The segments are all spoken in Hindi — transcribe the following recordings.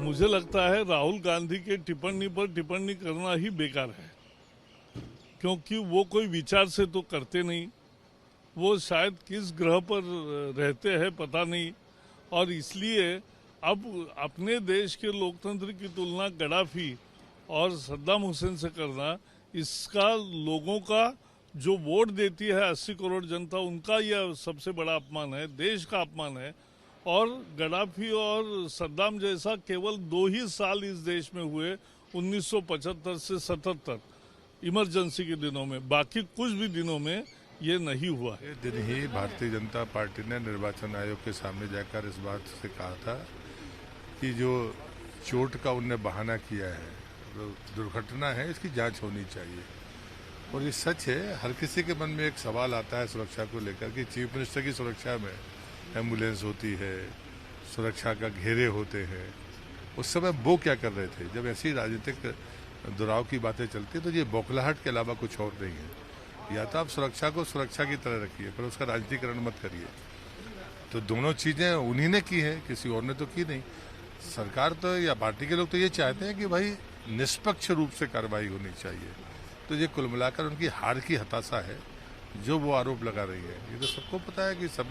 मुझे लगता है राहुल गांधी के टिप्पणी पर टिप्पणी करना ही बेकार है, क्योंकि वो कोई विचार से तो करते नहीं। वो शायद किस ग्रह पर रहते हैं पता नहीं, और इसलिए अब अपने देश के लोकतंत्र की तुलना गद्दाफी और सद्दाम हुसैन से करना, इसका लोगों का जो वोट देती है 80 करोड़ जनता, उनका यह सबसे बड़ा अपमान है, देश का अपमान है। और गद्दाफी और सद्दाम जैसा केवल 2 ही साल इस देश में हुए, 1975 से 77 इमरजेंसी के दिनों में, बाकी कुछ भी दिनों में ये नहीं हुआ। ये दिन ही भारतीय जनता पार्टी ने निर्वाचन आयोग के सामने जाकर इस बात से कहा था कि जो चोट का उनने बहाना किया है, दुर्घटना है, इसकी जांच होनी चाहिए। और ये सच है, हर किसी के मन में एक सवाल आता है सुरक्षा को लेकर कि चीफ मिनिस्टर की सुरक्षा में एम्बुलेंस होती है, सुरक्षा का घेरे होते हैं। उस समय वो क्या कर रहे थे? जब ऐसी राजनीतिक दुराव की बातें चलती है तो ये बौखलाहट के अलावा कुछ और नहीं है। या तो आप सुरक्षा को सुरक्षा की तरह रखिए, पर उसका राजनीतिकरण मत करिए। तो दोनों चीजें उन्हीं ने की है, किसी और ने तो की नहीं। सरकार तो या पार्टी के लोग तो ये चाहते हैं कि भाई निष्पक्ष रूप से कार्रवाई होनी चाहिए। तो ये कुल मिलाकर उनकी हार की हताशा है जो वो आरोप लगा रही है। ये तो सबको पता है कि सब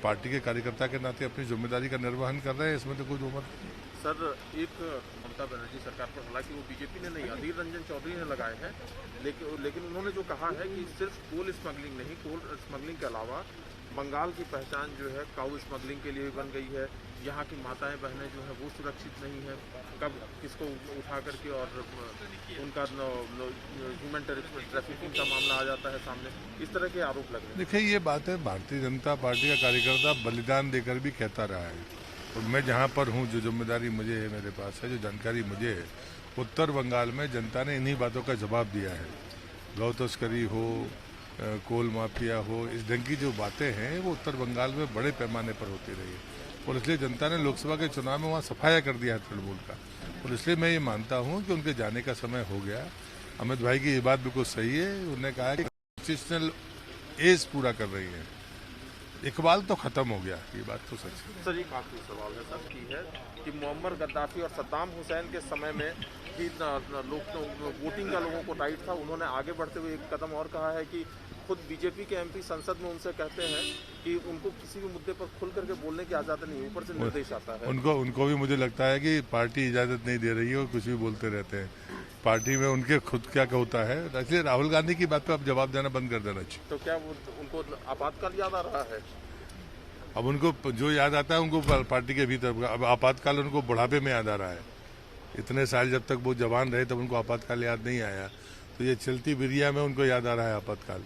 पार्टी के कार्यकर्ता के नाते अपनी जिम्मेदारी का निर्वहन कर रहे हैं, इसमें तो कोई दो मत नहीं। सर, एक ममता बनर्जी सरकार पर, हालांकि वो बीजेपी ने नहीं, अधीर रंजन चौधरी ने लगाए हैं, लेकिन उन्होंने जो कहा है कि सिर्फ कोल स्मगलिंग नहीं, कोल स्मगलिंग के अलावा बंगाल की पहचान जो है काऊ स्मगलिंग के लिए भी बन गई है। यहाँ की माताएं बहनें जो है वो सुरक्षित नहीं है, कब किसको उठा करके और उनका ह्यूमन ट्रैफिकिंग का मामला आ जाता है सामने, इस तरह के आरोप लग रहे हैं। देखिए, ये बात है, भारतीय जनता पार्टी का कार्यकर्ता बलिदान देकर भी कहता रहा है। और मैं जहाँ पर हूँ, जो जिम्मेदारी मुझे है, मेरे पास है, जो जानकारी मुझे है, उत्तर बंगाल में जनता ने इन्हीं बातों का जवाब दिया है। गौ तस्करी हो, कोल माफिया हो, इस ढंग की जो बातें हैं वो उत्तर बंगाल में बड़े पैमाने पर होती रही है। और इसलिए जनता ने लोकसभा के चुनाव में वहाँ सफाया कर दिया है तृणमूल का। और इसलिए मैं ये मानता हूँ कि उनके जाने का समय हो गया। अमित भाई की ये बात बिल्कुल सही है। उन्होंने कहा कि कॉन्स्टिट्यूशनल एज पूरा कर रही है, इकबाल तो खत्म हो गया, ये बात तो सच है। सर, एक आखिरी सवाल है सर की है कि मुअम्मर गद्दाफी और सद्दाम हुसैन के समय में भी वोटिंग का लोगों को राइट था। उन्होंने आगे बढ़ते हुए एक कदम और कहा है कि खुद बीजेपी के एमपी संसद में उनसे कहते हैं कि उनको किसी भी मुद्दे पर खुल करके बोलने की आज़ादी नहीं, ऊपर से निर्देश आता है। उनको भी मुझे लगता है कि पार्टी इजाजत नहीं दे रही है और कुछ भी बोलते रहते हैं। पार्टी में उनके खुद क्या होता है, इसलिए राहुल गांधी की बात पे अब जवाब देना बंद कर देना चाहिए। तो क्या उनको आपातकाल याद आ रहा है? अब उनको जो याद आता है उनको पार्टी के भीतर, अब आपातकाल उनको बुढ़ापे में याद आ रहा है। इतने साल जब तक वो जवान रहे तब उनको आपातकाल याद नहीं आया, तो ये चलती बिरिया में उनको याद आ रहा है आपातकाल।